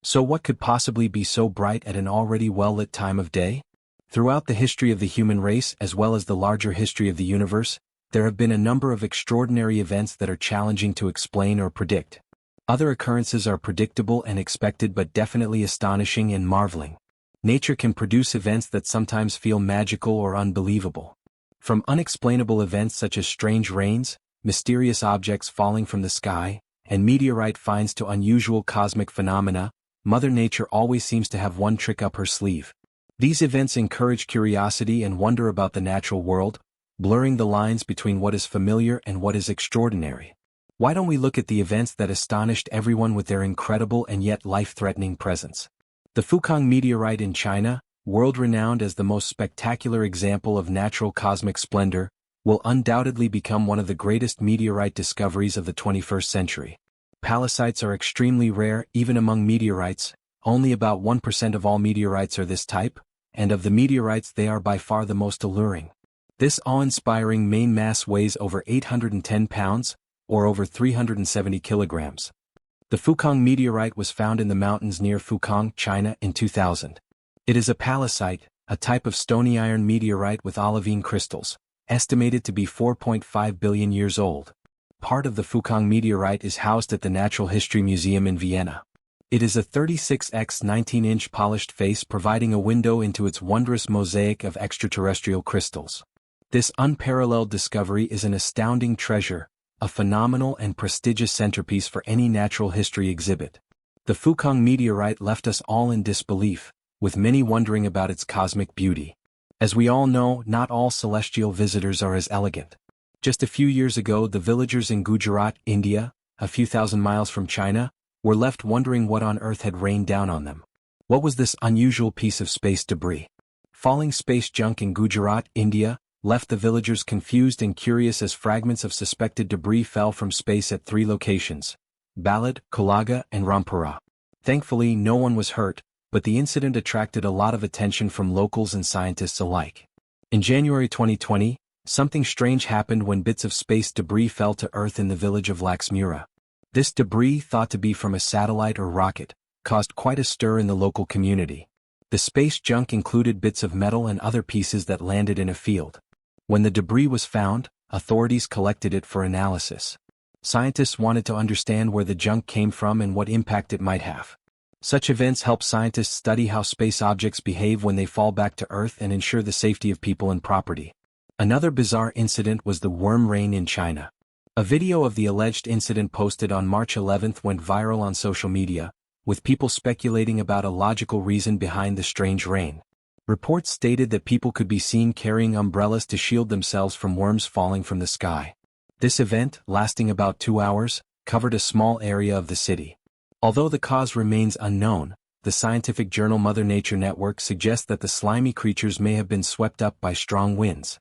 So what could possibly be so bright at an already well-lit time of day? Throughout the history of the human race as well as the larger history of the universe, there have been a number of extraordinary events that are challenging to explain or predict. Other occurrences are predictable and expected but definitely astonishing and marveling. Nature can produce events that sometimes feel magical or unbelievable. From unexplainable events such as strange rains, mysterious objects falling from the sky, and meteorite finds to unusual cosmic phenomena, Mother Nature always seems to have one trick up her sleeve. These events encourage curiosity and wonder about the natural world, blurring the lines between what is familiar and what is extraordinary. Why don't we look at the events that astonished everyone with their incredible and yet life-threatening presence? The Fukang meteorite in China, world-renowned as the most spectacular example of natural cosmic splendor, will undoubtedly become one of the greatest meteorite discoveries of the 21st century. Pallasites are extremely rare even among meteorites. Only about 1% of all meteorites are this type, and of the meteorites they are by far the most alluring. This awe-inspiring main mass weighs over 810 pounds, or over 370 kilograms. The Fukang meteorite was found in the mountains near Fukang, China in 2000. It is a pallasite, a type of stony iron meteorite with olivine crystals, estimated to be 4.5 billion years old. Part of the Fukang meteorite is housed at the Natural History Museum in Vienna. It is a 36x 19-inch polished face providing a window into its wondrous mosaic of extraterrestrial crystals. This unparalleled discovery is an astounding treasure, a phenomenal and prestigious centerpiece for any natural history exhibit. The Fukang meteorite left us all in disbelief, with many wondering about its cosmic beauty. As we all know, not all celestial visitors are as elegant. Just a few years ago, the villagers in Gujarat, India, a few thousand miles from China, were left wondering what on earth had rained down on them. What was this unusual piece of space debris? Falling space junk in Gujarat, India, left the villagers confused and curious as fragments of suspected debris fell from space at 3 locations: Balad, Kolaga, and Rampura. Thankfully, no one was hurt, but the incident attracted a lot of attention from locals and scientists alike. In January 2020, something strange happened when bits of space debris fell to Earth in the village of Laxmura. This debris, thought to be from a satellite or rocket, caused quite a stir in the local community. The space junk included bits of metal and other pieces that landed in a field. When the debris was found, authorities collected it for analysis. Scientists wanted to understand where the junk came from and what impact it might have. Such events help scientists study how space objects behave when they fall back to Earth and ensure the safety of people and property. Another bizarre incident was the worm rain in China. A video of the alleged incident posted on March 11th went viral on social media, with people speculating about a logical reason behind the strange rain. Reports stated that people could be seen carrying umbrellas to shield themselves from worms falling from the sky. This event, lasting about 2 hours, covered a small area of the city. Although the cause remains unknown, the scientific journal Mother Nature Network suggests that the slimy creatures may have been swept up by strong winds.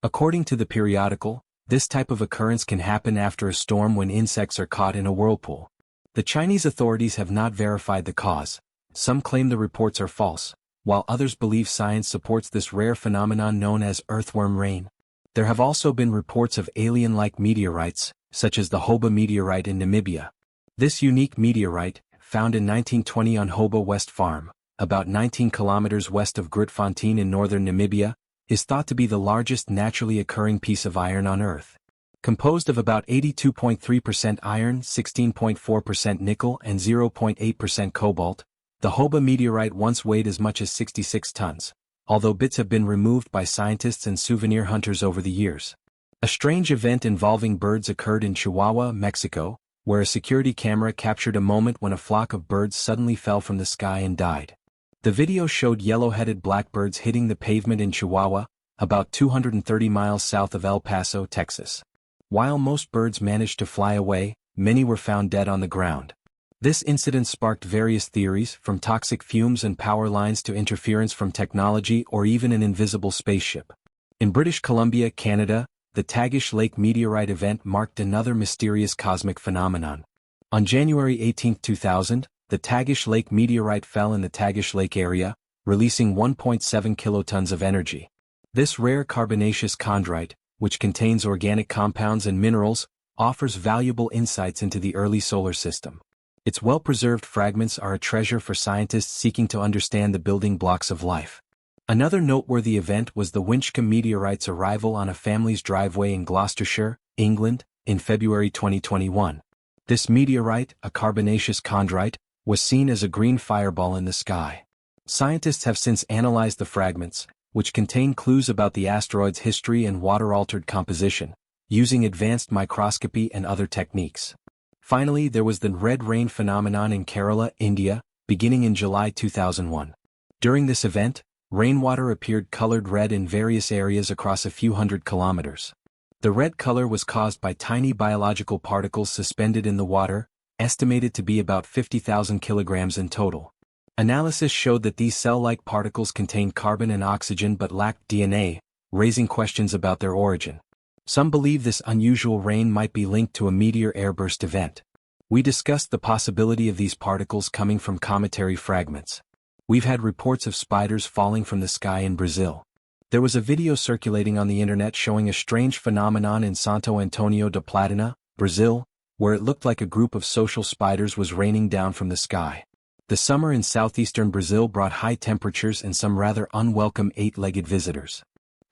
According to the periodical, this type of occurrence can happen after a storm when insects are caught in a whirlpool. The Chinese authorities have not verified the cause. Some claim the reports are false, while others believe science supports this rare phenomenon known as earthworm rain. There have also been reports of alien-like meteorites, such as the Hoba meteorite in Namibia. This unique meteorite, found in 1920 on Hoba West Farm, about 19 kilometers west of Grootfontein in northern Namibia, is thought to be the largest naturally occurring piece of iron on Earth. Composed of about 82.3% iron, 16.4% nickel, and 0.8% cobalt, the Hoba meteorite once weighed as much as 66 tons, although bits have been removed by scientists and souvenir hunters over the years. A strange event involving birds occurred in Chihuahua, Mexico, where a security camera captured a moment when a flock of birds suddenly fell from the sky and died. The video showed yellow-headed blackbirds hitting the pavement in Chihuahua, about 230 miles south of El Paso, Texas. While most birds managed to fly away, many were found dead on the ground. This incident sparked various theories, from toxic fumes and power lines to interference from technology or even an invisible spaceship. In British Columbia, Canada, the Tagish Lake meteorite event marked another mysterious cosmic phenomenon. On January 18, 2000, the Tagish Lake meteorite fell in the Tagish Lake area, releasing 1.7 kilotons of energy. This rare carbonaceous chondrite, which contains organic compounds and minerals, offers valuable insights into the early solar system. Its well-preserved fragments are a treasure for scientists seeking to understand the building blocks of life. Another noteworthy event was the Winchcombe meteorite's arrival on a family's driveway in Gloucestershire, England, in February 2021. This meteorite, a carbonaceous chondrite, was seen as a green fireball in the sky. Scientists have since analyzed the fragments, which contain clues about the asteroid's history and water-altered composition, using advanced microscopy and other techniques. Finally, there was the red rain phenomenon in Kerala, India, beginning in July 2001. During this event, rainwater appeared colored red in various areas across a few hundred kilometers. The red color was caused by tiny biological particles suspended in the water, estimated to be about 50,000 kilograms in total. Analysis showed that these cell-like particles contained carbon and oxygen but lacked DNA, raising questions about their origin. Some believe this unusual rain might be linked to a meteor airburst event. We discussed the possibility of these particles coming from cometary fragments. We've had reports of spiders falling from the sky in Brazil. There was a video circulating on the internet showing a strange phenomenon in Santo Antonio de Platina, Brazil, where it looked like a group of social spiders was raining down from the sky. The summer in southeastern Brazil brought high temperatures and some rather unwelcome eight-legged visitors.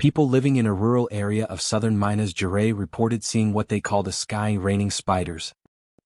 People living in a rural area of southern Minas Gerais reported seeing what they called a sky raining spiders.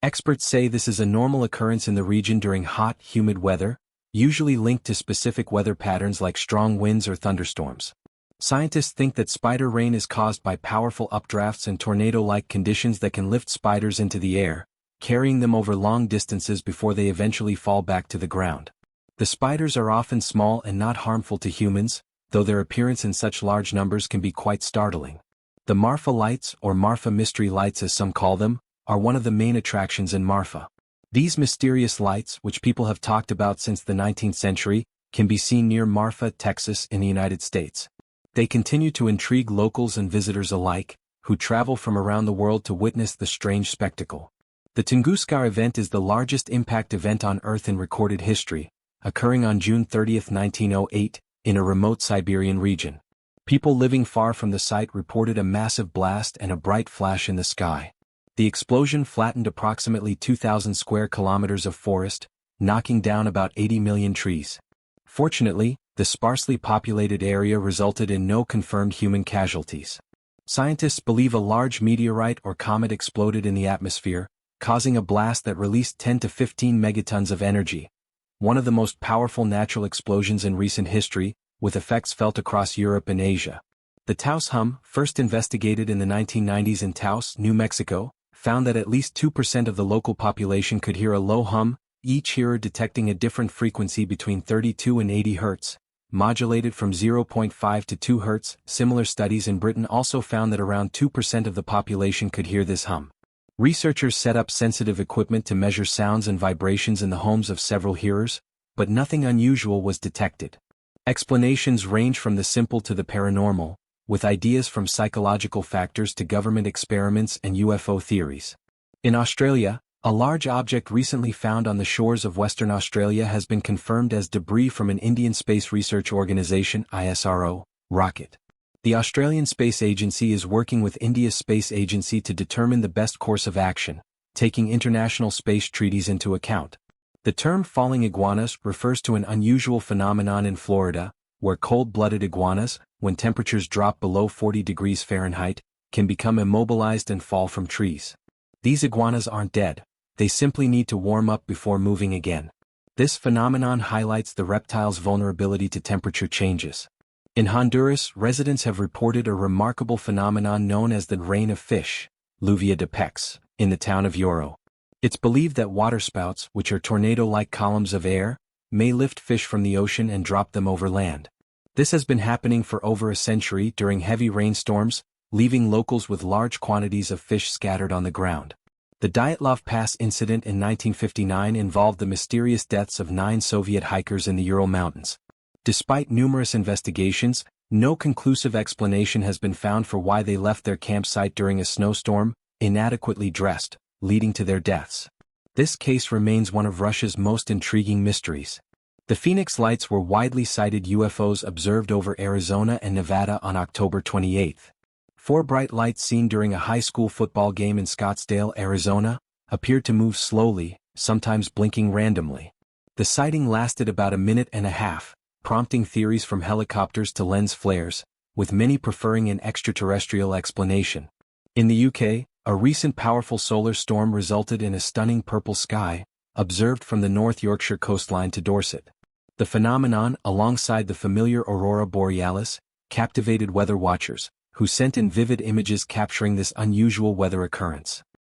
Experts say this is a normal occurrence in the region during hot, humid weather, usually linked to specific weather patterns like strong winds or thunderstorms. Scientists think that spider rain is caused by powerful updrafts and tornado-like conditions that can lift spiders into the air, carrying them over long distances before they eventually fall back to the ground. The spiders are often small and not harmful to humans, though their appearance in such large numbers can be quite startling. The Marfa lights, or Marfa mystery lights as some call them, are one of the main attractions in Marfa. These mysterious lights, which people have talked about since the 19th century, can be seen near Marfa, Texas, in the United States. They continue to intrigue locals and visitors alike, who travel from around the world to witness the strange spectacle. The Tunguska event is the largest impact event on Earth in recorded history, occurring on June 30, 1908, in a remote Siberian region. People living far from the site reported a massive blast and a bright flash in the sky. The explosion flattened approximately 2,000 square kilometers of forest, knocking down about 80 million trees. Fortunately, the sparsely populated area resulted in no confirmed human casualties. Scientists believe a large meteorite or comet exploded in the atmosphere, causing a blast that released 10 to 15 megatons of energy, one of the most powerful natural explosions in recent history, with effects felt across Europe and Asia. The Taos hum, first investigated in the 1990s in Taos, New Mexico, found that at least 2% of the local population could hear a low hum, each hearer detecting a different frequency between 32 and 80 Hz, modulated from 0.5 to 2 Hz. Similar studies in Britain also found that around 2% of the population could hear this hum. Researchers set up sensitive equipment to measure sounds and vibrations in the homes of several hearers, but nothing unusual was detected. Explanations range from the simple to the paranormal, with ideas from psychological factors to government experiments and UFO theories. In Australia, a large object recently found on the shores of Western Australia has been confirmed as debris from an Indian Space Research Organisation (ISRO) rocket. The Australian Space Agency is working with India's Space Agency to determine the best course of action, taking international space treaties into account. The term falling iguanas refers to an unusual phenomenon in Florida, where cold-blooded iguanas, when temperatures drop below 40 degrees Fahrenheit, can become immobilized and fall from trees. These iguanas aren't dead, they simply need to warm up before moving again. This phenomenon highlights the reptile's vulnerability to temperature changes. In Honduras, residents have reported a remarkable phenomenon known as the rain of fish, lluvia de peces, in the town of Lloro. It's believed that waterspouts, which are tornado-like columns of air, may lift fish from the ocean and drop them over land. This has been happening for over a century during heavy rainstorms, leaving locals with large quantities of fish scattered on the ground. The Dyatlov Pass incident in 1959 involved the mysterious deaths of 9 Soviet hikers in the Ural Mountains. Despite numerous investigations, no conclusive explanation has been found for why they left their campsite during a snowstorm, inadequately dressed, leading to their deaths. This case remains one of Russia's most intriguing mysteries. The Phoenix Lights were widely cited UFOs observed over Arizona and Nevada on October 28. 4 bright lights seen during a high school football game in Scottsdale, Arizona, appeared to move slowly, sometimes blinking randomly. The sighting lasted about a minute and a half, prompting theories from helicopters to lens flares, with many preferring an extraterrestrial explanation. In the UK, a recent powerful solar storm resulted in a stunning purple sky, observed from the North Yorkshire coastline to Dorset. The phenomenon, alongside the familiar aurora borealis, captivated weather watchers, who sent in vivid images capturing this unusual weather occurrence.